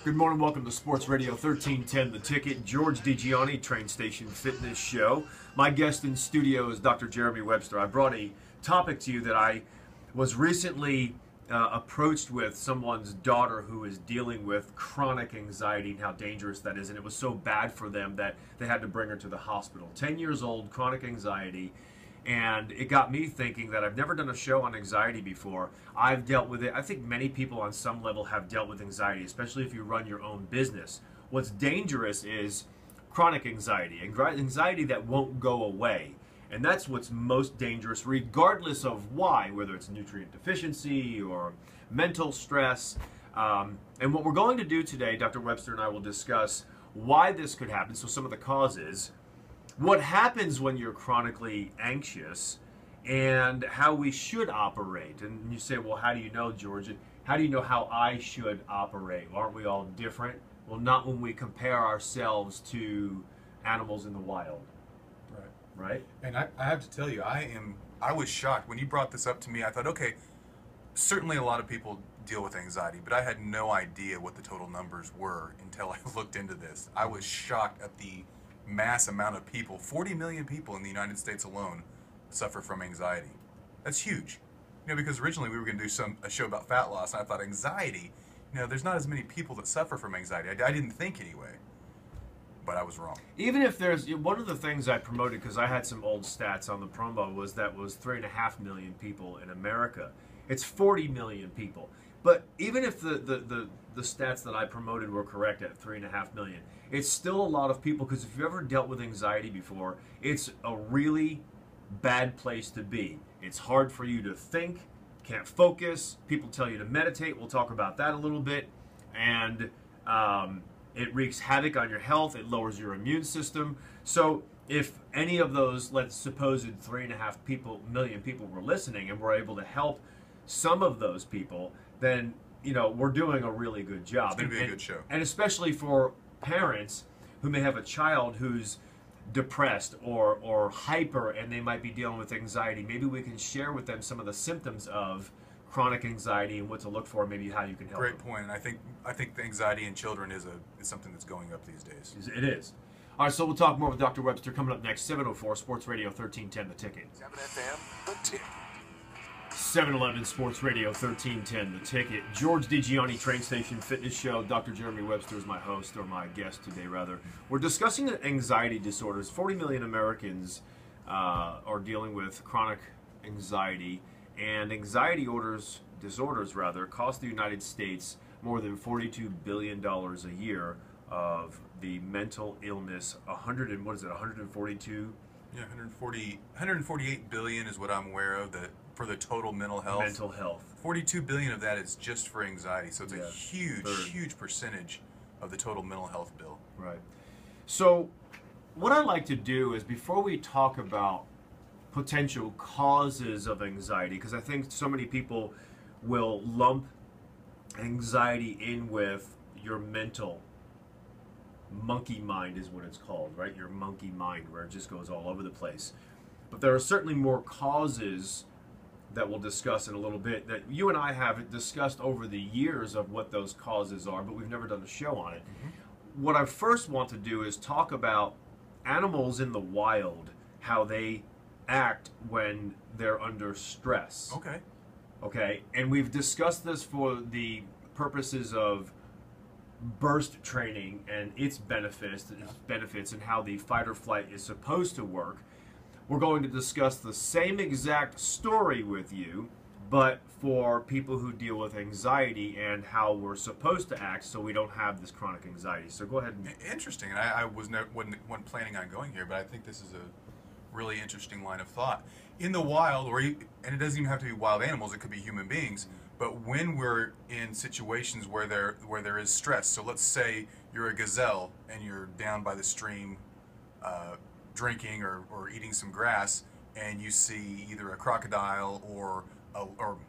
Good morning, welcome to Sports Radio 1310 The Ticket, George DiGianni, Train Station Fitness Show. My guest in studio is Dr. Jeremy Webster. I brought a topic to you that I was recently approached with someone's daughter who is dealing with chronic anxiety and how dangerous that is, and it was so bad for them that they had to bring her to the hospital. 10 years old, chronic anxiety. And it got me thinking that I've never done a show on anxiety before. I've dealt with it. I think many people on some level have dealt with anxiety, especially if you run your own business. What's dangerous is chronic anxiety, anxiety that won't go away. And that's what's most dangerous, regardless of why, whether it's nutrient deficiency or mental stress. And what we're going to do today, Dr. Webster and I will discuss why this could happen, so some of the causes, what happens when you're chronically anxious, and how we should operate. And you say, well, how do you know, George? How do you know how I should operate? Aren't we all different? Well, not when we compare ourselves to animals in the wild. Right? And I have to tell you, I was shocked. When you brought this up to me, I thought, okay, certainly a lot of people deal with anxiety, but I had no idea what the total numbers were until I looked into this. I was shocked at the mass amount of people. 40 million people in the United States alone suffer from anxiety. That's huge. Because originally we were going to do a show about fat loss, and I thought anxiety, there's not as many people that suffer from anxiety. I didn't think anyway, but I was wrong. Even if there's, one of the things I promoted, because I had some old stats on the promo, was 3.5 million people in America. It's 40 million people. But even if the stats that I promoted were correct at 3.5 million, it's still a lot of people, because if you've ever dealt with anxiety before, it's a really bad place to be. It's hard for you to think, can't focus. People tell you to meditate. We'll talk about that a little bit. And it wreaks havoc on your health. It lowers your immune system. So if any of those, let's suppose 3.5 million people were listening and we're able to help some of those people, then we're doing a really good job. It's going to be a good show. And especially for parents who may have a child who's depressed or hyper, and they might be dealing with anxiety. Maybe we can share with them some of the symptoms of chronic anxiety and what to look for, maybe how you can help Great them. point. And I think the anxiety in children is something that's going up these days. It is. All right, so we'll talk more with Dr. Webster coming up next. 704 Sports Radio 1310 The Ticket. 7 FM The Ticket. 711 Sports Radio 1310 The Ticket. George DiGianni, Train Station Fitness Show. Dr. Jeremy Webster is my host, or my guest today, rather. We're discussing anxiety disorders. 40 million Americans are dealing with chronic anxiety, and anxiety disorders cost the United States more than $42 billion a year of the mental illness. 142? Yeah, 148 billion is what I'm aware of for the total mental health. 42 billion of that is just for anxiety, so it's a huge percentage of the total mental health bill. Right. So what I like to do is, before we talk about potential causes of anxiety, because I think so many people will lump anxiety in with your mental monkey mind, is what it's called, right? Your monkey mind, where it just goes all over the place. But there are certainly more causes that we'll discuss in a little bit, that you and I have discussed over the years of what those causes are, but we've never done a show on it. Mm-hmm. What I first want to do is talk about animals in the wild, how they act when they're under stress. Okay, and we've discussed this for the purposes of burst training and its benefits and how the fight or flight is supposed to work. We're going to discuss the same exact story with you, but for people who deal with anxiety and how we're supposed to act so we don't have this chronic anxiety. So go ahead. Interesting. And I wasn't planning on going here, but I think this is a really interesting line of thought. In the wild, and it doesn't even have to be wild animals, it could be human beings, but when we're in situations where there is stress, so let's say you're a gazelle and you're down by the stream drinking or eating some grass, and you see either a crocodile or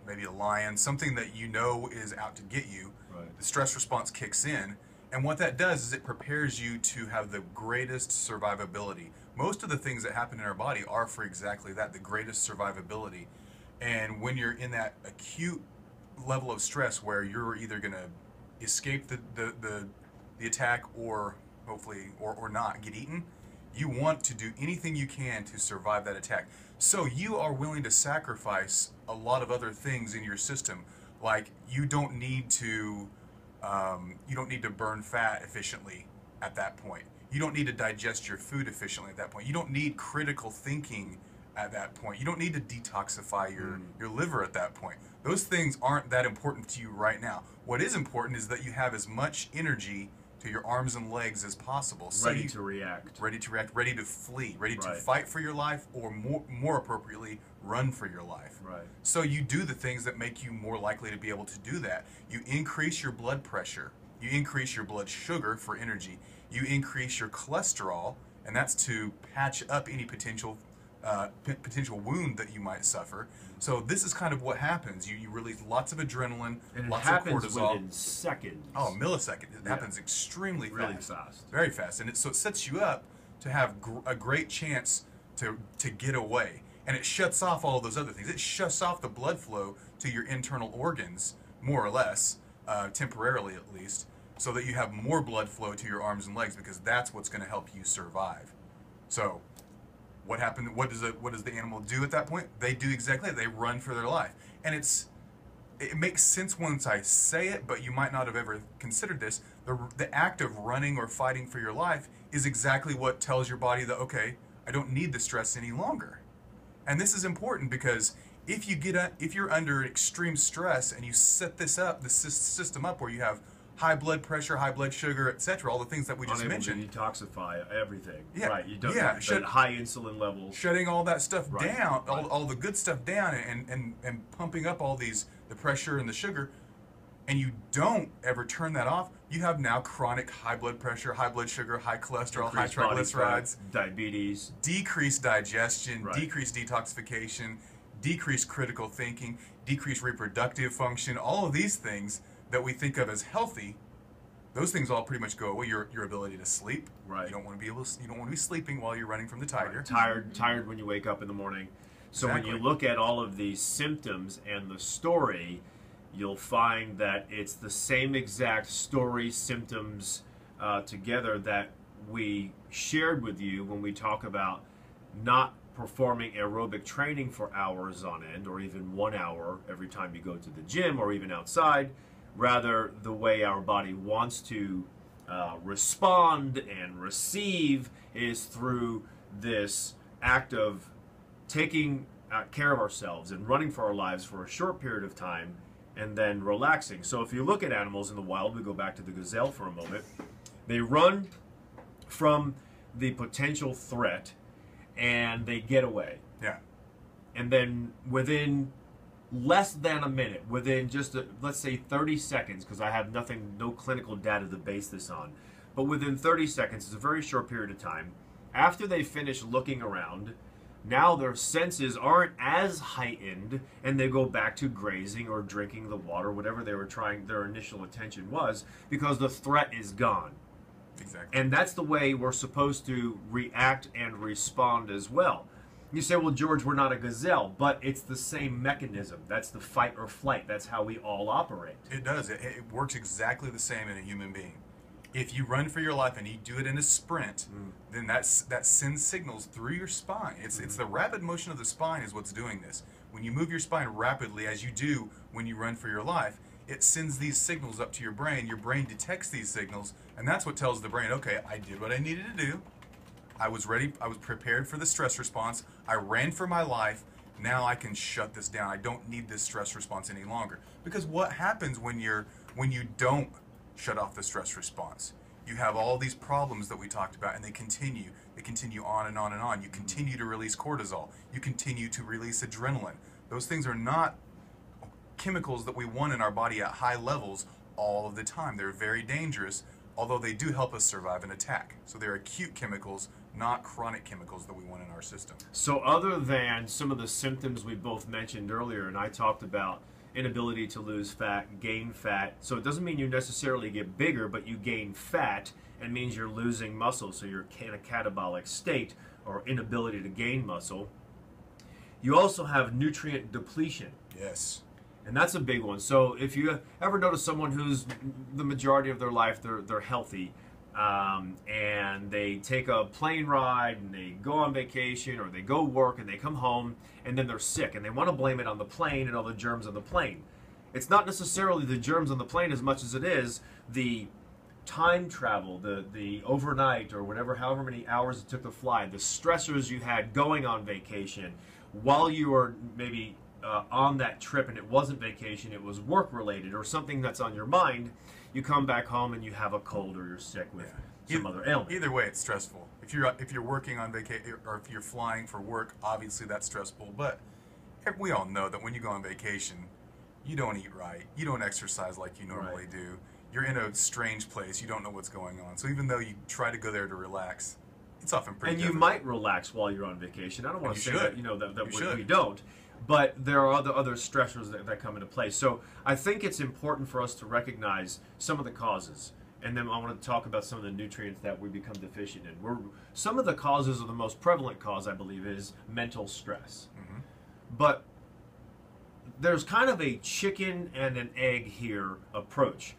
maybe a lion, something that you know is out to get you. Right. The stress response kicks in, and what that does is it prepares you to have the greatest survivability. Most of the things that happen in our body are for exactly that, the greatest survivability. And when you're in that acute level of stress where you're either going to escape the attack, or hopefully or not get eaten. You want to do anything you can to survive that attack. So you are willing to sacrifice a lot of other things in your system. Like you don't need to burn fat efficiently at that point. You don't need to digest your food efficiently at that point. You don't need critical thinking at that point. You don't need to detoxify your liver at that point. Those things aren't that important to you right now. What is important is that you have as much energy to your arms and legs as possible. Ready to react. Ready to react, ready to flee, ready to fight for your life, or more appropriately, run for your life. Right. So you do the things that make you more likely to be able to do that. You increase your blood pressure. You increase your blood sugar for energy. You increase your cholesterol, and that's to patch up any potential wound that you might suffer. So this is kind of what happens. You release lots of adrenaline, and lots it happens of cortisol. within seconds. Oh, millisecond. It happens extremely fast. Really fast. Very fast. And so it sets you up to have a great chance to get away. And it shuts off all of those other things. It shuts off the blood flow to your internal organs, more or less, temporarily at least, so that you have more blood flow to your arms and legs, because that's what's going to help you survive. So what happened? What does the animal do at that point? They do exactly that. They run for their life. And it makes sense once I say it, but you might not have ever considered this. The act of running or fighting for your life is exactly what tells your body that, okay, I don't need the stress any longer. And this is important because if you're under extreme stress and you set this system up where you have high blood pressure, high blood sugar, etc., all the things that we just mentioned. To detoxify everything. Yeah. Right. You don't high insulin levels. Shutting all that stuff down, all the good stuff down, and pumping up all the pressure and the sugar, and you don't ever turn that off, you have now chronic high blood pressure, high blood sugar, high cholesterol, high triglycerides, diabetes, decreased digestion, decreased detoxification, decreased critical thinking, decreased reproductive function, all of these things that we think of as healthy, those things all pretty much go away. Your ability to sleep. Right. You don't want to be sleeping while you're running from the tiger. Tired when you wake up in the morning. So when you look at all of these symptoms and the story, you'll find that it's the same exact story, symptoms together that we shared with you when we talk about not performing aerobic training for hours on end, or even 1 hour every time you go to the gym or even outside. Rather, the way our body wants to respond and receive is through this act of taking care of ourselves and running for our lives for a short period of time and then relaxing. So if you look at animals in the wild, we go back to the gazelle for a moment, they run from the potential threat and they get away. Yeah. And then within less than a minute, within just, let's say 30 seconds, because I have no clinical data to base this on, but within 30 seconds, it's a very short period of time, after they finish looking around, now their senses aren't as heightened, and they go back to grazing or drinking the water, whatever they were trying, their initial attention was, because the threat is gone. Exactly. And that's the way we're supposed to react and respond as well. You say, well, George, we're not a gazelle, but it's the same mechanism. That's the fight or flight. That's how we all operate. It does. It works exactly the same in a human being. If you run for your life and you do it in a sprint, then that sends signals through your spine. It's the rapid motion of the spine is what's doing this. When you move your spine rapidly, as you do when you run for your life, it sends these signals up to your brain. Your brain detects these signals, and that's what tells the brain, okay, I did what I needed to do. I was ready. I was prepared for the stress response. I ran for my life. Now I can shut this down. I don't need this stress response any longer. Because what happens when you don't shut off the stress response? You have all these problems that we talked about, and they continue. They continue on and on and on. You continue to release cortisol. You continue to release adrenaline. Those things are not chemicals that we want in our body at high levels all of the time. They're very dangerous, although they do help us survive an attack. So they're acute chemicals, not chronic chemicals that we want in our system. So other than some of the symptoms we both mentioned earlier, and I talked about inability to lose fat, gain fat, so it doesn't mean you necessarily get bigger, but you gain fat, and means you're losing muscle, so you're in a catabolic state, or inability to gain muscle. You also have nutrient depletion. Yes. And that's a big one. So if you ever notice someone who's the majority of their life they're healthy, and they take a plane ride and they go on vacation or they go work and they come home and then they're sick and they want to blame it on the plane and all the germs on the plane. It's not necessarily the germs on the plane as much as it is the time travel, the overnight or whatever, however many hours it took to fly, the stressors you had going on vacation while you were maybe on that trip and it wasn't vacation, it was work related or something that's on your mind. You come back home and you have a cold or you're sick with some other ailment. Either way, it's stressful. If you're working on vacation or if you're flying for work, obviously that's stressful. But we all know that when you go on vacation, you don't eat right, you don't exercise like you normally do. You're in a strange place. You don't know what's going on. So even though you try to go there to relax, it's often pretty difficult. You might relax while you're on vacation. I don't want to say that, that we don't. But there are other stressors that come into play. So I think it's important for us to recognize some of the causes. And then I want to talk about some of the nutrients that we become deficient in. Some of the causes, or the most prevalent cause, I believe, is mental stress. Mm-hmm. But there's kind of a chicken and an egg here approach.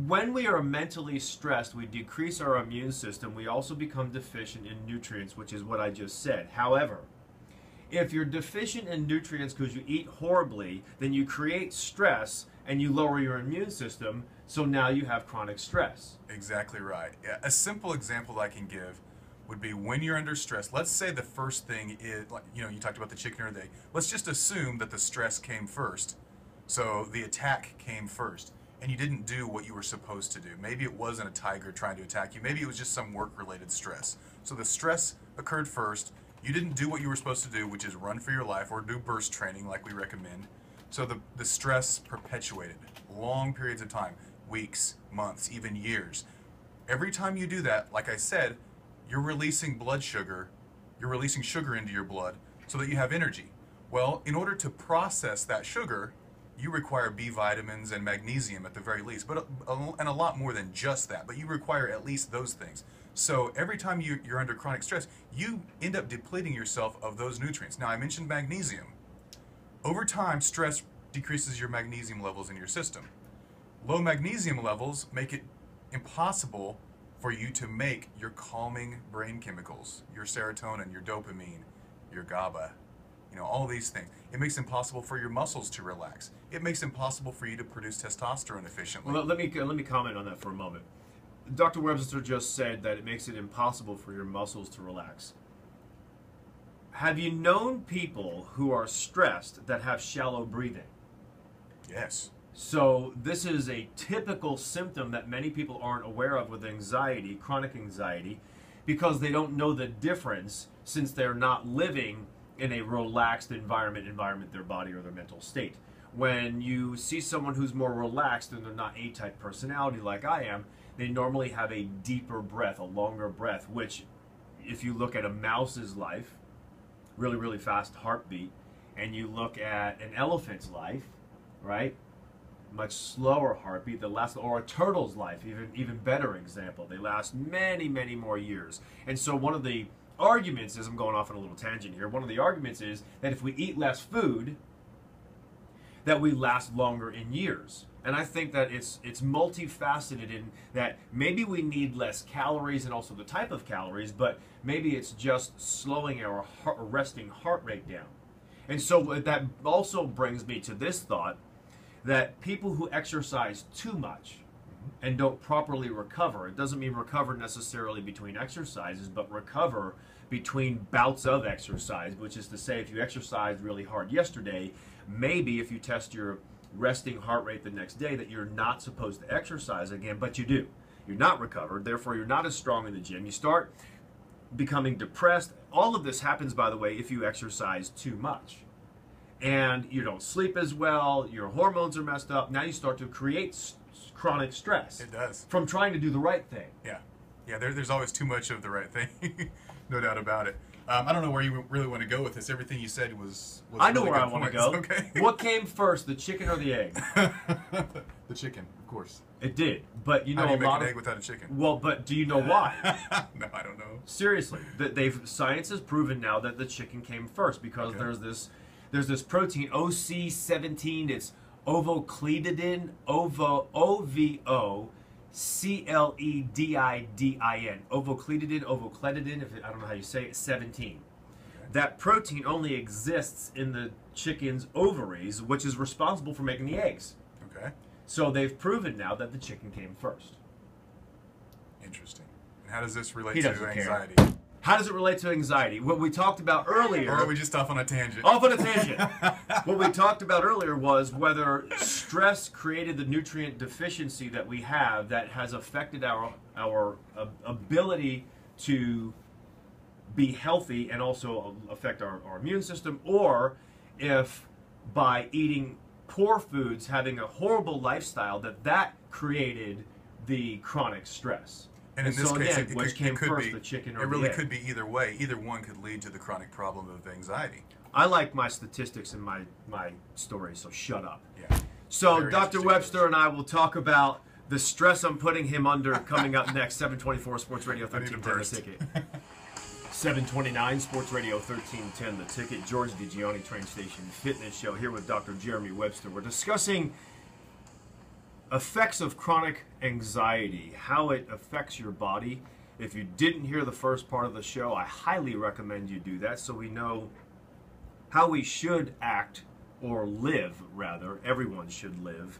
When we are mentally stressed, we decrease our immune system. We also become deficient in nutrients, which is what I just said. However, if you're deficient in nutrients because you eat horribly, then you create stress and you lower your immune system, so now you have chronic stress. Exactly right. Yeah, a simple example I can give would be when you're under stress. Let's say the first thing is, like, you talked about the chicken or the egg. Let's just assume that the stress came first. So the attack came first, and you didn't do what you were supposed to do. Maybe it wasn't a tiger trying to attack you. Maybe it was just some work-related stress. So the stress occurred first. You didn't do what you were supposed to do, which is run for your life or do burst training like we recommend. So the stress perpetuated long periods of time, weeks, months, even years. Every time you do that, like I said, you're releasing blood sugar. You're releasing sugar into your blood so that you have energy. Well, in order to process that sugar, you require B vitamins and magnesium at the very least, and a lot more than just that, but you require at least those things. So every time you're under chronic stress, you end up depleting yourself of those nutrients. Now, I mentioned magnesium. Over time, stress decreases your magnesium levels in your system. Low magnesium levels make it impossible for you to make your calming brain chemicals, your serotonin, your dopamine, your GABA, all these things. It makes it impossible for your muscles to relax. It makes it impossible for you to produce testosterone efficiently. Well, let me comment on that for a moment. Dr. Webster just said that it makes it impossible for your muscles to relax. Have you known people who are stressed that have shallow breathing? Yes. So this is a typical symptom that many people aren't aware of with anxiety, chronic anxiety, because they don't know the difference since they're not living in a relaxed environment, their body or their mental state. When you see someone who's more relaxed and they're not A-type personality like I am, they normally have a deeper breath, a longer breath, which if you look at a mouse's life, really, really fast heartbeat, and you look at an elephant's life, right? Much slower heartbeat, or a turtle's life, even better example. They last many, many more years. And so one of the arguments is, I'm going off on a little tangent here, one of the arguments is that if we eat less food, that we last longer in years. And I think that it's multifaceted in that maybe we need less calories and also the type of calories, but maybe it's just slowing our resting heart rate down. And so that also brings me to this thought, that people who exercise too much and don't properly recover, it doesn't mean recover necessarily between exercises, but recover between bouts of exercise, which is to say if you exercised really hard yesterday, maybe if you test your resting heart rate the next day that you're not supposed to exercise again, but you do. You're not recovered, therefore you're not as strong in the gym. You start becoming depressed. All of this happens, by the way, if you exercise too much. And you don't sleep as well, your hormones are messed up. Now you start to create chronic stress. It does. From trying to do the right thing. Yeah. Yeah, there's always too much of the right thing. No doubt about it. I don't know where you really want to go with this. Everything you said was I know really where I good want to points. go. Okay. What came first, the chicken or the egg? The chicken, of course. It did. But you know, How do you make lot an of egg without a chicken? Well, but do you know why? No, I don't know. Seriously, science has proven now that the chicken came first because there's There's this protein OC17. It's ovocledidin, OVOCLEDIDIN. Ovocledidin, I don't know how you say it, 17. That protein only exists in the chicken's ovaries, which is responsible for making the eggs. Okay. So they've proven now that the chicken came first. Interesting. And how does this relate He to doesn't care. anxiety? How does it relate to anxiety? What we talked about earlier... Or are we just off on a tangent? Off on a tangent. What we talked about earlier was whether stress created the nutrient deficiency that we have that has affected our ability to be healthy and also affect our immune system, or if by eating poor foods, having a horrible lifestyle, that created the chronic stress. And in this so case, again, which came could first, be, the chicken or it really the egg? could be either way. Either one could lead to the chronic problem of anxiety. I like my statistics in my stories, so shut up. Yeah. So Very Dr. interesting. Webster and I will talk about the stress I'm putting him under coming up next. 724 Sports Radio I need a 1310 The burst. Ticket. 729 Sports Radio 1310 The Ticket. George DiGianni Train Station Fitness Show here with Dr. Jeremy Webster. We're discussing effects of chronic anxiety, how it affects your body. If you didn't hear the first part of the show, I highly recommend you do that so we know how we should act or live, rather. Everyone should live,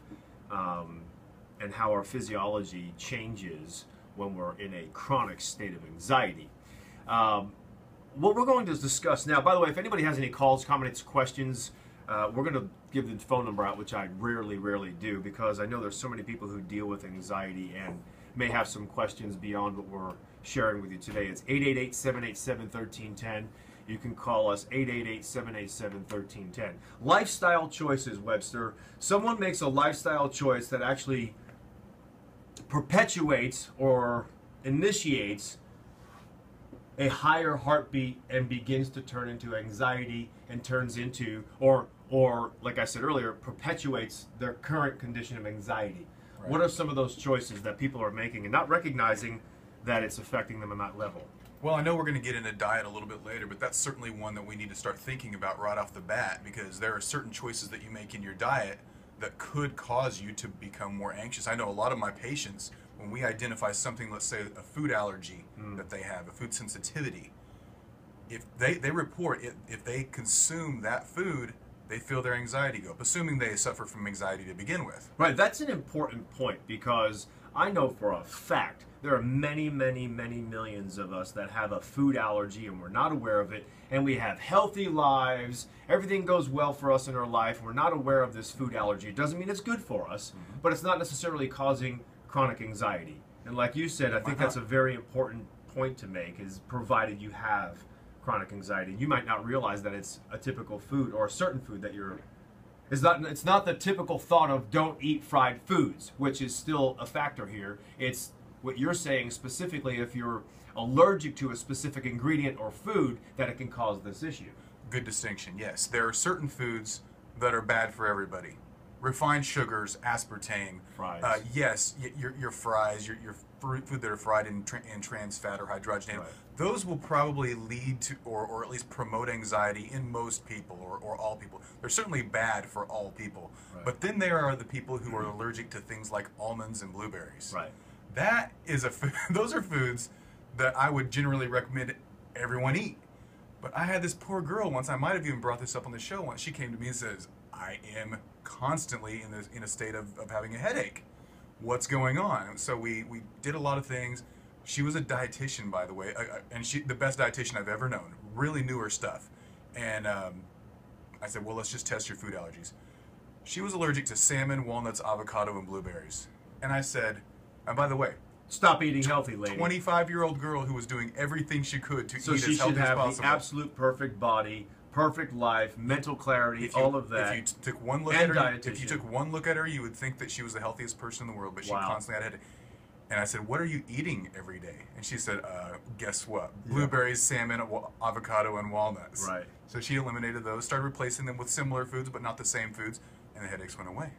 and how our physiology changes when we're in a chronic state of anxiety. What we're going to discuss now, by the way, if anybody has any calls, comments, questions, we're going to give the phone number out, which I rarely do, because I know there's so many people who deal with anxiety and may have some questions beyond what we're sharing with you today. It's 888-787-1310. You can call us 888-787-1310. Lifestyle choices, Webster. Someone makes a lifestyle choice that actually perpetuates or initiates a higher heartbeat and begins to turn into anxiety and turns into, or like I said earlier, perpetuates their current condition of anxiety. Right. What are some of those choices that people are making and not recognizing that it's affecting them on that level? Well, I know we're going to get into diet a little bit later, but that's certainly one that we need to start thinking about right off the bat, because there are certain choices that you make in your diet that could cause you to become more anxious. I know a lot of my patients, when we identify something, let's say a food allergy that they have, a food sensitivity, if they report if they consume that food, they feel their anxiety go up, assuming they suffer from anxiety to begin with. Right, that's an important point, because I know for a fact there are many millions of us that have a food allergy and we're not aware of it, and we have healthy lives, everything goes well for us in our life, we're not aware of this food allergy. It doesn't mean it's good for us, but it's not necessarily causing chronic anxiety. And like you said, I think that's a very important point to make, is provided you have chronic anxiety, you might not realize that it's a typical food or a certain food that you're... It's not the typical thought of don't eat fried foods, which is still a factor here. It's what you're saying specifically, if you're allergic to a specific ingredient or food, that it can cause this issue. Good distinction, yes. There are certain foods that are bad for everybody. Refined sugars, aspartame. Fries. Yes, your fries, your food that are fried in trans fat or hydrogenated. Right. Those will probably lead to, or at least promote anxiety in most people, or all people. They're certainly bad for all people. Right. But then there are the people who are allergic to things like almonds and blueberries. Right. That is those are foods that I would generally recommend everyone eat. But I had this poor girl once, I might have even brought this up on the show once, she came to me and says, I am constantly in a state of having a headache. What's going on? So we did a lot of things. She was a dietitian, by the way, and the best dietitian I've ever known. Really knew her stuff. And I said, well, let's just test your food allergies. She was allergic to salmon, walnuts, avocado, and blueberries. And I said, and by the way, Stop eating healthy, lady. 25-year-old girl who was doing everything she could to eat as healthy as possible. So she should have the absolute perfect body, perfect life, mental clarity, all of that. If you took one look And at her, dietitian. if you took one look at her, you would think that she was the healthiest person in the world. But she Wow. constantly had a headache. And I said, "What are you eating every day?" And she said, "Guess what? Blueberries, salmon, avocado, and walnuts." Right. So she eliminated those, started replacing them with similar foods, but not the same foods, and the headaches went away.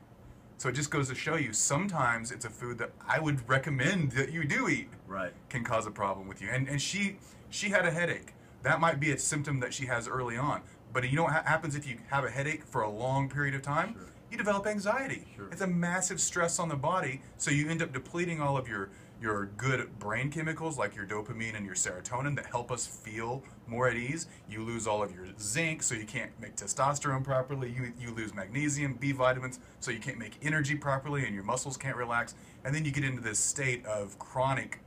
So it just goes to show you, sometimes it's a food that I would recommend that you do eat. Right. Can cause a problem with you. And she had a headache. That might be a symptom that she has early on. But you know what happens if you have a headache for a long period of time? Sure. You develop anxiety. Sure. It's a massive stress on the body, so you end up depleting all of your good brain chemicals like your dopamine and your serotonin that help us feel more at ease. You lose all of your zinc, so you can't make testosterone properly. You lose magnesium, B vitamins, so you can't make energy properly and your muscles can't relax. And then you get into this state of chronic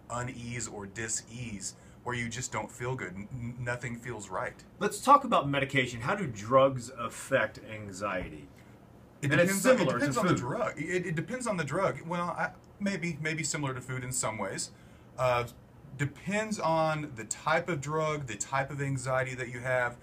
unease or dis-ease where you just don't feel good. Nothing feels right. Let's talk about medication. How do drugs affect anxiety? It And it's depends, similar it depends to on the food. drug. It depends on the drug. Well, maybe similar to food in some ways. Depends on the type of drug, the type of anxiety that you have.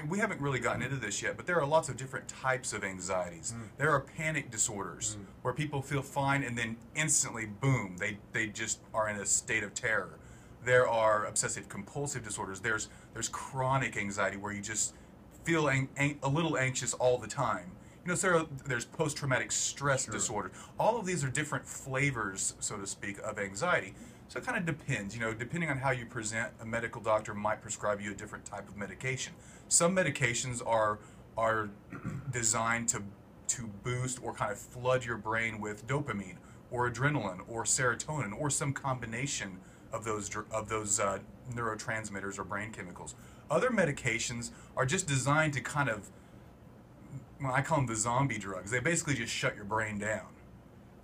We haven't really gotten into this yet, but there are lots of different types of anxieties. There are panic disorders where people feel fine and then instantly, boom, they just are in a state of terror. There are obsessive compulsive disorders. There's chronic anxiety where you just feel a little anxious all the time. You know, so there's post-traumatic stress disorder. All of these are different flavors, so to speak, of anxiety. So it kind of depends. You know, depending on how you present, a medical doctor might prescribe you a different type of medication. Some medications are designed to boost or kind of flood your brain with dopamine or adrenaline or serotonin or some combination of those neurotransmitters or brain chemicals. Other medications are just designed to kind of, well, I call them the zombie drugs. They basically just shut your brain down.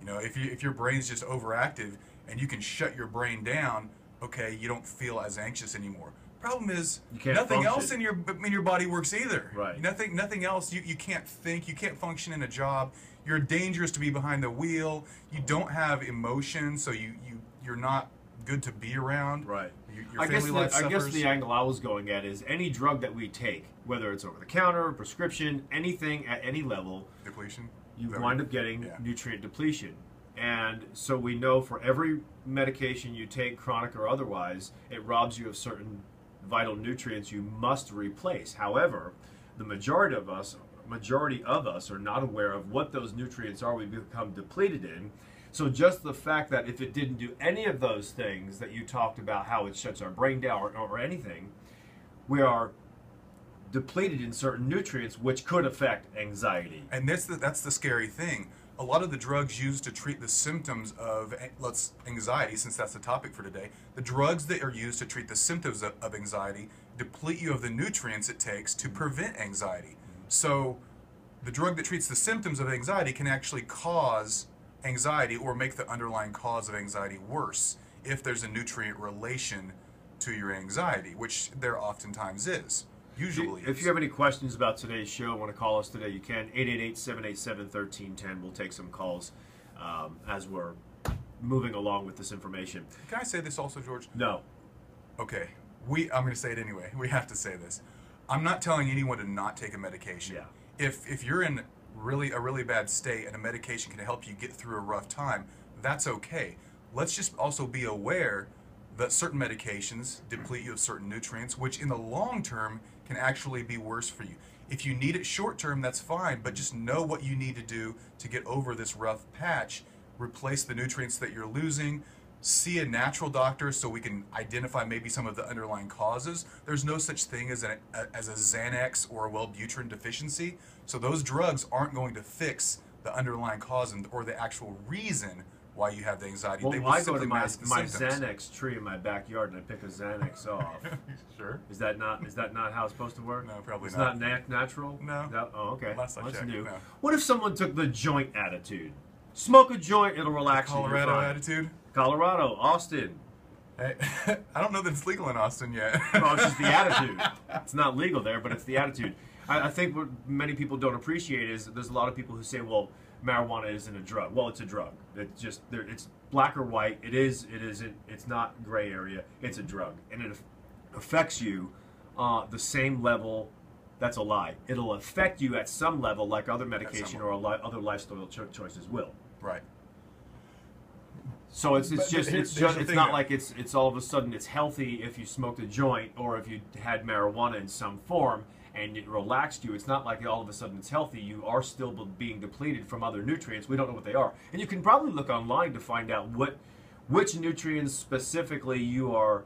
You know, if your brain's just overactive and you can shut your brain down, okay, you don't feel as anxious anymore. Problem is, nothing else in your body works either. Right. Nothing else. You can't think. You can't function in a job. You're dangerous to be behind the wheel. You don't have emotion, so you're not good to be around. Right. Your family life suffers. I guess the angle I was going at is any drug that we take, whether it's over the counter, prescription, anything at any level, depletion. You wind up getting nutrient depletion. And so we know for every medication you take, chronic or otherwise, it robs you of certain vital nutrients you must replace. However, the majority of us are not aware of what those nutrients are we become depleted in. So just the fact that if it didn't do any of those things that you talked about, how it shuts our brain down or anything, we are depleted in certain nutrients which could affect anxiety. And that's the scary thing. A lot of the drugs used to treat the symptoms of anxiety, since that's the topic for today, the drugs that are used to treat the symptoms of anxiety deplete you of the nutrients it takes to prevent anxiety. So the drug that treats the symptoms of anxiety can actually cause anxiety or make the underlying cause of anxiety worse if there's a nutrient relation to your anxiety, which there oftentimes is. Usually. If you have any questions about today's show, want to call us today, you can. 888-787-1310. We'll take some calls as we're moving along with this information. Can I say this also, George? No. Okay. I'm going to say it anyway. We have to say this. I'm not telling anyone to not take a medication. Yeah. If you're in a really bad state and a medication can help you get through a rough time, that's okay. Let's just also be aware that certain medications deplete you of certain nutrients, which in the long term can actually be worse for you. If you need it short term, that's fine, but just know what you need to do to get over this rough patch. Replace the nutrients that you're losing. See a natural doctor so we can identify maybe some of the underlying causes. There's no such thing as a Xanax or a Wellbutrin deficiency, so those drugs aren't going to fix the underlying cause or the actual reason why you have the anxiety. Well, they will I go simply to my mask the symptoms. Xanax tree in my backyard and I pick a Xanax off. Sure. Is that not how it's supposed to work? No, probably it's not. It's not natural? No. Oh, okay. Last I That's checked, new. no. What if someone took the joint attitude? Smoke a joint, it'll relax you. Colorado attitude? Colorado, Austin. Hey, I don't know that it's legal in Austin yet. Well, it's just the attitude. It's not legal there, but it's the attitude. I think what many people don't appreciate is that there's a lot of people who say, well, marijuana isn't a drug. Well, it's a drug. It's just, it's black or white. It isn't. It's not gray area. It's a drug. And it affects you the same level. That's a lie. It'll affect you at some level like other medication or other lifestyle choices will. Right. So it's not though. like it's all of a sudden it's healthy if you smoked a joint or if you had marijuana in some form and it relaxed you. It's not like all of a sudden it's healthy. You are still being depleted from other nutrients. We don't know what they are, and you can probably look online to find out which nutrients specifically you are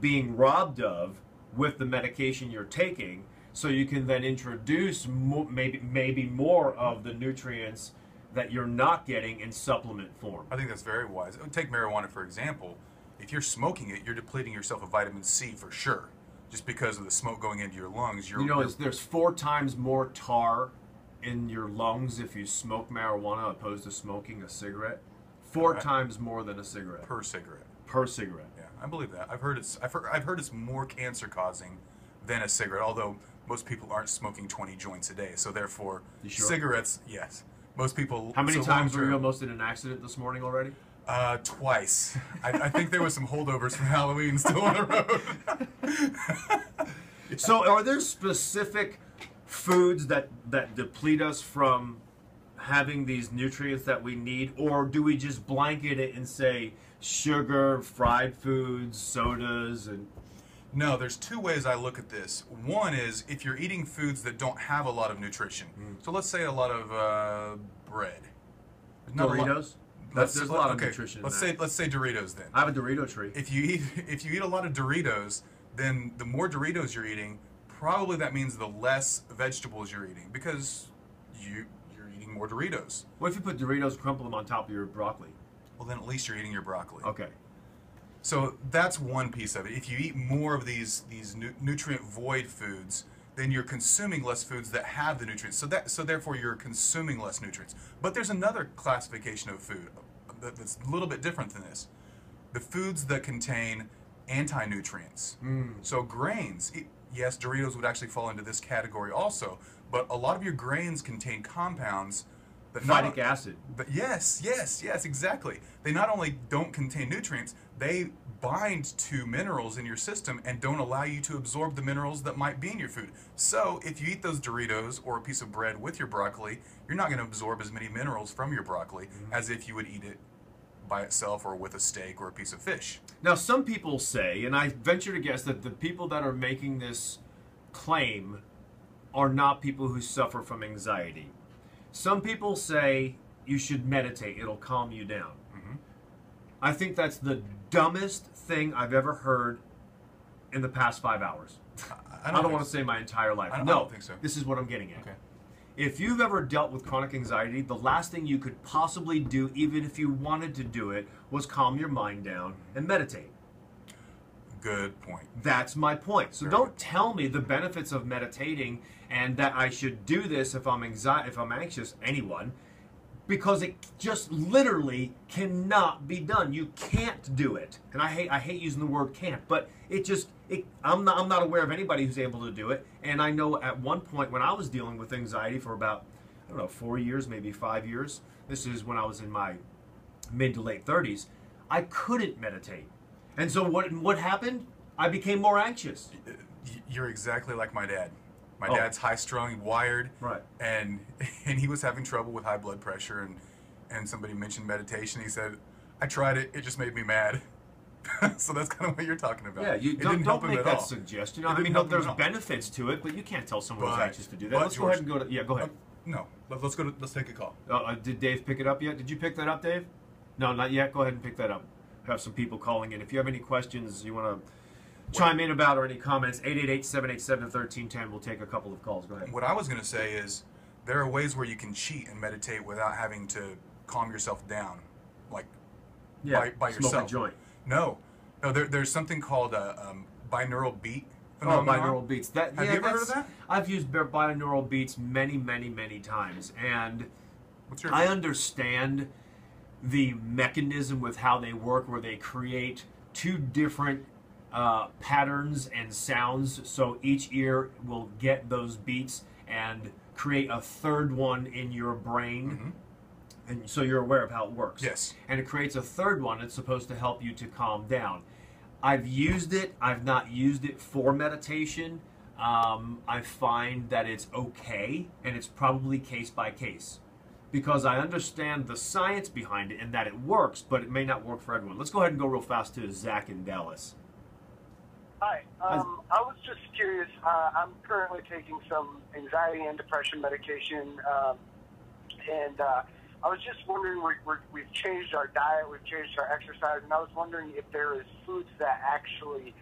being robbed of with the medication you're taking, so you can then introduce maybe more of the nutrients that you're not getting in supplement form. I think that's very wise. Take marijuana, for example. If you're smoking it, you're depleting yourself of vitamin C for sure. Just because of the smoke going into your lungs. There's 4 times more tar in your lungs if you smoke marijuana opposed to smoking a cigarette. 4 times more than a cigarette. Per cigarette. Per cigarette. Yeah, I believe that. I've heard it's more cancer causing than a cigarette, although most people aren't smoking 20 joints a day. So therefore, you sure? Cigarettes, yes. Most people. How many times were you almost in an accident this morning already? Twice. I think there was some holdovers from Halloween still on the road. Yeah. So are there specific foods that deplete us from having these nutrients that we need, or do we just blanket it and say sugar, fried foods, sodas, and... No, there's 2 ways I look at this. One is if you're eating foods that don't have a lot of nutrition. So let's say a lot of bread. Doritos? There's a lot of nutrition in that. Let's say Doritos then. I have a Dorito tree. If you eat a lot of Doritos, then the more Doritos you're eating, probably that means the less vegetables you're eating, because you're eating more Doritos. What if you put Doritos, crumple them on top of your broccoli? Well, then at least you're eating your broccoli. Okay. So that's one piece of it. If you eat more of these nutrient void foods, then you're consuming less foods that have the nutrients. So therefore you're consuming less nutrients. But there's another classification of food that's a little bit different than this. The foods that contain anti-nutrients. So grains, yes, Doritos would actually fall into this category also, but a lot of your grains contain compounds that Phytic acid. Yes, exactly. They not only don't contain nutrients, they bind to minerals in your system and don't allow you to absorb the minerals that might be in your food. So if you eat those Doritos or a piece of bread with your broccoli, you're not going to absorb as many minerals from your broccoli as if you would eat it by itself or with a steak or a piece of fish. Now, some people say, and I venture to guess that the people that are making this claim are not people who suffer from anxiety. Some people say you should meditate, it'll calm you down. I think that's the dumbest thing I've ever heard in the past 5 hours. I don't want to say my entire life. I don't think so. This is what I'm getting at. Okay. If you've ever dealt with chronic anxiety, the last thing you could possibly do, even if you wanted to do it, was calm your mind down and meditate. Good point. That's my point. So don't tell me the benefits of meditating and that I should do this if I'm anxious, anyone, because it just literally cannot be done. You can't do it. And I hate using the word can't, but I'm not aware of anybody who's able to do it. And I know at one point when I was dealing with anxiety for about, 4 years, maybe 5 years, this is when I was in my mid to late 30s, I couldn't meditate. And so what happened? I became more anxious. You're exactly like my dad. My dad's high-strung, wired, right? And he was having trouble with high blood pressure, and somebody mentioned meditation. He said, "I tried it; it just made me mad." So that's kind of what you're talking about. Yeah, you don't make that suggestion. I mean, there's benefits to it, but you can't tell someone who's anxious to do that. Let's go ahead and go to. Yeah, go ahead. No, let's take a call. Did Dave pick it up yet? Did you pick that up, Dave? No, not yet. Go ahead and pick that up. I have some people calling in. If you have any questions you want to chime in about or any comments, 888-787-1310. We'll take a couple of calls. Go ahead. What I was going to say is there are ways where you can cheat and meditate without having to calm yourself down, like by yourself. Smoke a joint. No, there's something called binaural beat phenomenon. Oh, binaural beats. Have you ever heard of that? I've used binaural beats many, many, many times, and I understand the mechanism with how they work, where they create 2 different patterns and sounds, so each ear will get those beats and create a third one in your brain, and so you're aware of how it works. Yes. And it creates a third one that's supposed to help you to calm down. I've used it. I've not used it for meditation. I find that it's okay, and it's probably case by case, because I understand the science behind it and that it works, but it may not work for everyone. Let's go ahead and go real fast to Zach in Dallas. Hi. I was just curious. I'm currently taking some anxiety and depression medication, and I was just wondering, we've changed our diet, we've changed our exercise, and I was wondering if there is foods that actually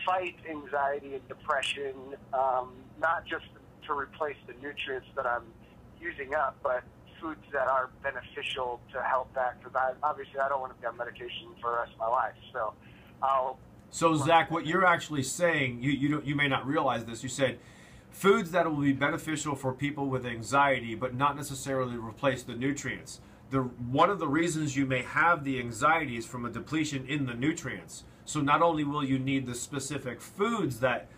fight anxiety and depression, not just to replace the nutrients that I'm using up, but foods that are beneficial to help that, because obviously I don't want to be on medication for the rest of my life. So So Zach, what you're actually saying, you may not realize this, you said foods that will be beneficial for people with anxiety, but not necessarily replace the nutrients. One of the reasons you may have the anxiety is from a depletion in the nutrients. So not only will you need the specific foods that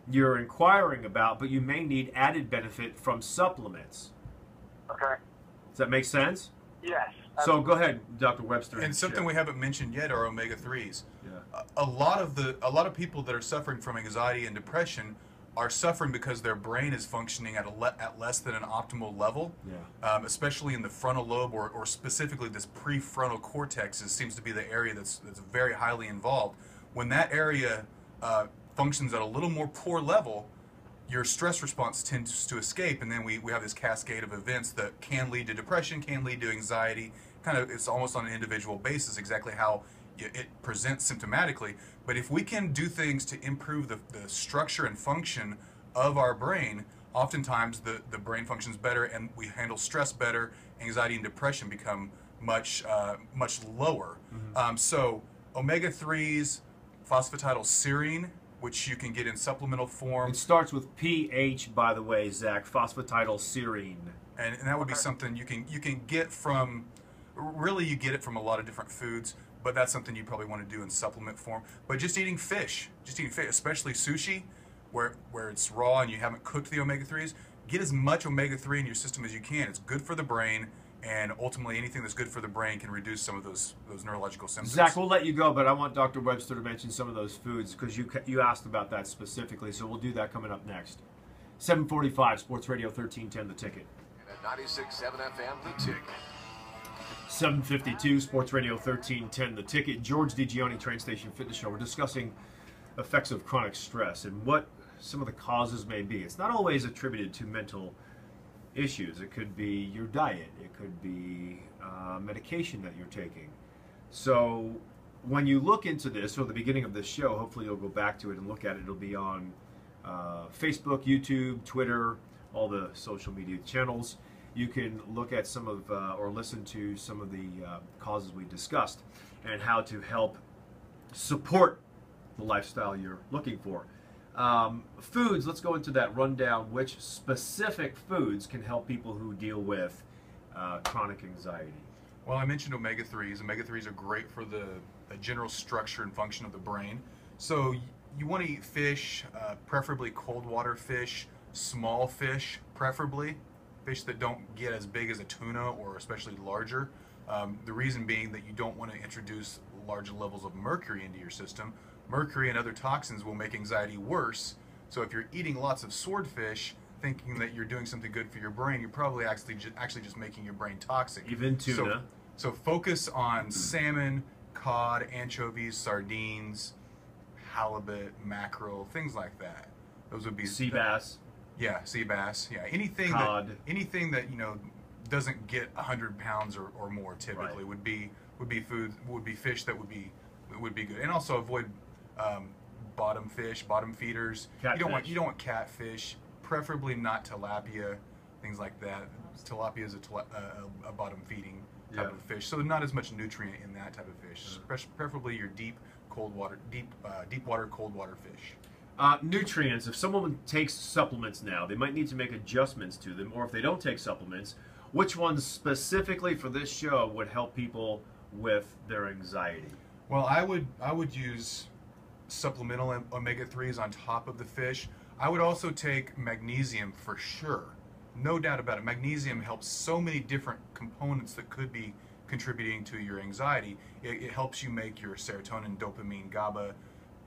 you're inquiring about, but you may need added benefit from supplements. Okay. Does that make sense? Yes. So go ahead, Dr. Webster. And something we haven't mentioned yet are omega-3s. Yeah. A lot of people that are suffering from anxiety and depression are suffering because their brain is functioning at less than an optimal level, especially in the frontal lobe, or specifically this prefrontal cortex seems to be the area that's very highly involved. When that area functions at a little more poor level, your stress response tends to escape, and then we have this cascade of events that can lead to depression, can lead to anxiety. It's almost on an individual basis exactly how it presents symptomatically. But if we can do things to improve the structure and function of our brain, oftentimes the brain functions better and we handle stress better. Anxiety and depression become much lower. Mm-hmm. So omega-3s, phosphatidylserine, which you can get in supplemental form. It starts with PH, by the way, Zach, phosphatidylserine. And that would be something you can get from, really you get it from a lot of different foods, but that's something you probably want to do in supplement form. But just eating fish, especially sushi, where it's raw and you haven't cooked the omega-3s, get as much omega-3 in your system as you can. It's good for the brain, and ultimately anything that's good for the brain can reduce some of those neurological symptoms. Zach, we'll let you go, but I want Dr. Webster to mention some of those foods because you asked about that specifically, so we'll do that coming up next. 745, Sports Radio 1310, The Ticket. And at 96.7 FM, The Ticket. 752, Sports Radio 1310, The Ticket. George DiGianni, Train Station Fitness Show. We're discussing effects of chronic stress and what some of the causes may be. It's not always attributed to mental issues. It could be your diet. It could be medication that you're taking. So when you look into this, or the beginning of this show, hopefully you'll go back to it and look at it. It'll be on Facebook, YouTube, Twitter, all the social media channels. You can look at some of, or listen to some of the causes we discussed and how to help support the lifestyle you're looking for. Foods, let's go into that rundown. Which specific foods can help people who deal with chronic anxiety? Well, I mentioned omega-3s. Omega-3s are great for the general structure and function of the brain. So you want to eat fish, preferably cold water fish, small fish preferably, fish that don't get as big as a tuna or especially larger. The reason being that you don't want to introduce large levels of mercury into your system. Mercury and other toxins will make anxiety worse. So if you're eating lots of swordfish, thinking that you're doing something good for your brain, you're probably actually just making your brain toxic. Even tuna. So focus on salmon, cod, anchovies, sardines, halibut, mackerel, things like that. Those would be sea bass. Yeah, sea bass. Yeah, anything cod. Anything that doesn't get 100 pounds or more typically would be fish that would be good. And also avoid bottom feeders. Catfish. You don't want catfish, preferably not tilapia, things like that. Tilapia is a bottom feeding type of fish, so not as much nutrient in that type of fish. Preferably your deep water cold water fish. Nutrients. If someone takes supplements now, they might need to make adjustments to them, or if they don't take supplements, which ones specifically for this show would help people with their anxiety? Well, I would use supplemental omega-3s on top of the fish. I would also take magnesium for sure. No doubt about it. Magnesium helps so many different components that could be contributing to your anxiety. It helps you make your serotonin, dopamine, GABA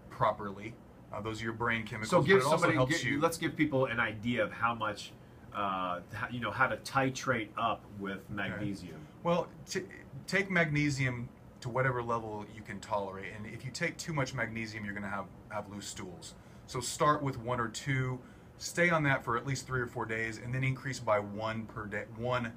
properly. Those are your brain chemicals. So give but it also helps let's give people an idea of how much, how to titrate up with magnesium. Okay. Well, take magnesium to whatever level you can tolerate, and if you take too much magnesium, you're going to have loose stools. So start with 1 or 2, stay on that for at least 3 or 4 days, and then increase by 1 per day, 1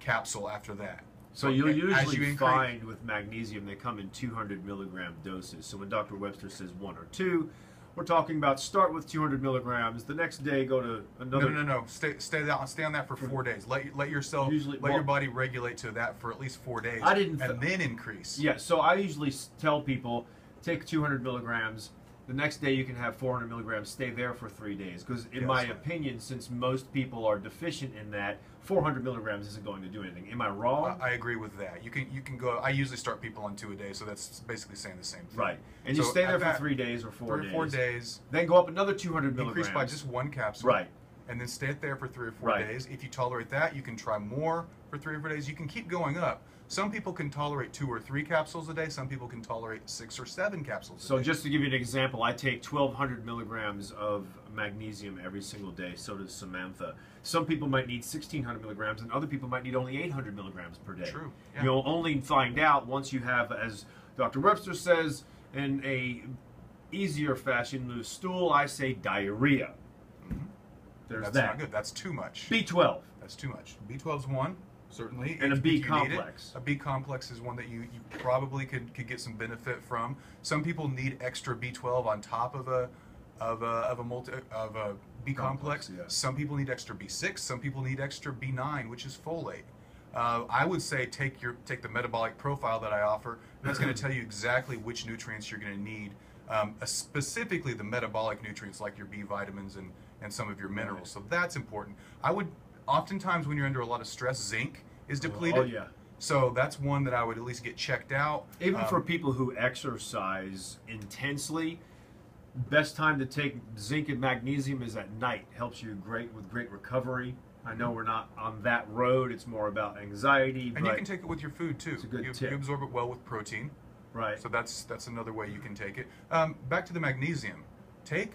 capsule after that. So you'll usually find with magnesium they come in 200 milligram doses. So when Dr. Webster says 1 or 2, we're talking about start with 200 milligrams. The next day, go to another. No. Stay on that for 4 days. Let yourself your body regulate to that for at least 4 days. And then increase. Yeah. So I usually tell people take 200 milligrams. The next day you can have 400 milligrams. Stay there for 3 days, because in my opinion, since most people are deficient in that, 400 milligrams isn't going to do anything. Am I wrong? I agree with that. You can go. I usually start people on 2 a day, so that's basically saying the same thing. Right. And you stay there for 3 days or 4 days. 4 days. Then go up another 200 milligrams. Increase by just 1 capsule. Right. And then stay there for 3 or 4 days. If you tolerate that, you can try more for 3 or 4 days. You can keep going up. Some people can tolerate 2 or 3 capsules a day. Some people can tolerate 6 or 7 capsules a day. So just to give you an example, I take 1,200 milligrams of magnesium every single day. So does Samantha. Some people might need 1,600 milligrams, and other people might need only 800 milligrams per day. True. Yeah. You'll only find out once you have, as Dr. Webster says, in a easier fashion, loose stool. I say diarrhea. There's That's that. not good. That's too much. B12. That's too much. B12 is one, certainly. And a if B you need complex. A B complex is one that you probably could get some benefit from. Some people need extra B12 on top of a B complex. Yeah. Some people need extra B6. Some people need extra B9, which is folate. I would say take the metabolic profile that I offer, and that's going to tell you exactly which nutrients you're going to need. Specifically the metabolic nutrients like your B vitamins and some of your minerals. So that's important. I would oftentimes, when you're under a lot of stress, zinc is depleted. Oh, yeah. So that's one that I would at least get checked out. Even for people who exercise intensely, best time to take zinc and magnesium is at night. Helps you with great recovery. I know we're not on that road. It's more about anxiety. And you can take it with your food too. It's a good tip. You absorb it well with protein. Right. So that's another way you can take it. Back to the magnesium. Take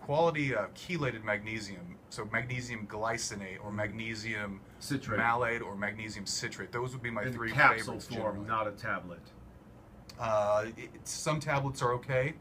quality chelated magnesium. So magnesium glycinate or magnesium citrate, malate or magnesium citrate. Those would be my in 3 capsule favorites. Form, not a tablet. Some tablets are okay.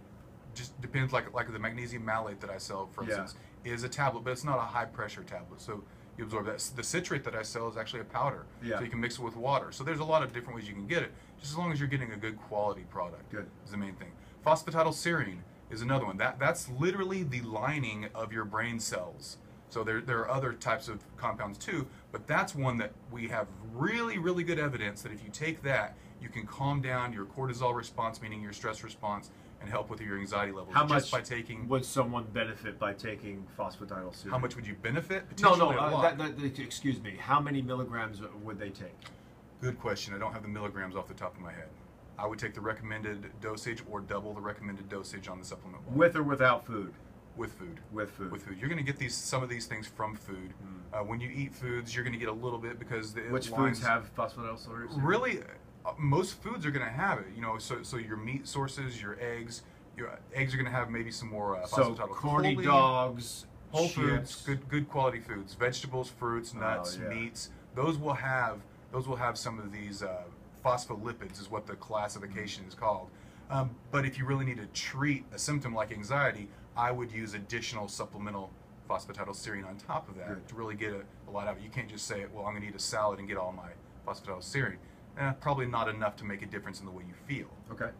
Just depends. Like the magnesium malate that I sell, for instance, is a tablet, but it's not a high pressure tablet. So you absorb that. The citrate that I sell is actually a powder. Yeah. So you can mix it with water. So there's a lot of different ways you can get it, just as long as you're getting a good quality product. Good. Is the main thing. Phosphatidylserine is another one. That's literally the lining of your brain cells. So there are other types of compounds too, but that's one that we have really, really good evidence that if you take that, you can calm down your cortisol response, meaning your stress response, and help with your anxiety levels. How just much by taking? Would someone benefit by taking phosphatidylserine? How much would you benefit? No, Potentially a lot. excuse me. How many milligrams would they take? Good question. I don't have the milligrams off the top of my head. I would take the recommended dosage or double the recommended dosage on the supplement box. With or without food? With food. With food. With food. You're going to get some of these things from food. When you eat foods, you're going to get a little bit because which foods have phosphatidylserine? Really, most foods are going to have it. You know, so your meat sources, your eggs are going to have maybe some more so phosphatidylserine. corny dogs, whole chips. foods, good quality foods, vegetables, fruits, nuts, meats. Those will have some of these phospholipids, is what the classification is called. But if you really need to treat a symptom like anxiety, I would use additional supplemental phosphatidylserine on top of that to really get a lot of it. You can't just say, well, I'm going to eat a salad and get all my phosphatidylserine. Probably not enough to make a difference in the way you feel. Okay.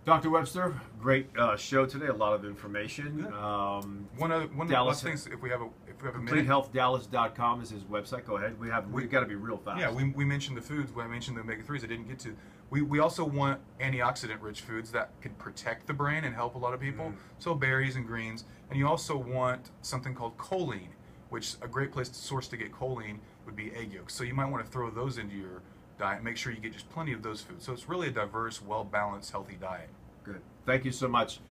Dr. Webster, great show today. A lot of information. One last thing, if we have a minute. CompleteHealthDallas.com is his website. Go ahead. We've got to be real fast. Yeah, we mentioned the foods. I mentioned the omega-3s I didn't get to. We also want antioxidant-rich foods that can protect the brain and help a lot of people. So berries and greens. And you also want something called choline, which a great place to source to get choline would be egg yolks. So you might want to throw those into your diet. Make sure you get just plenty of those foods. So it's really a diverse, well-balanced, healthy diet. Good. Thank you so much.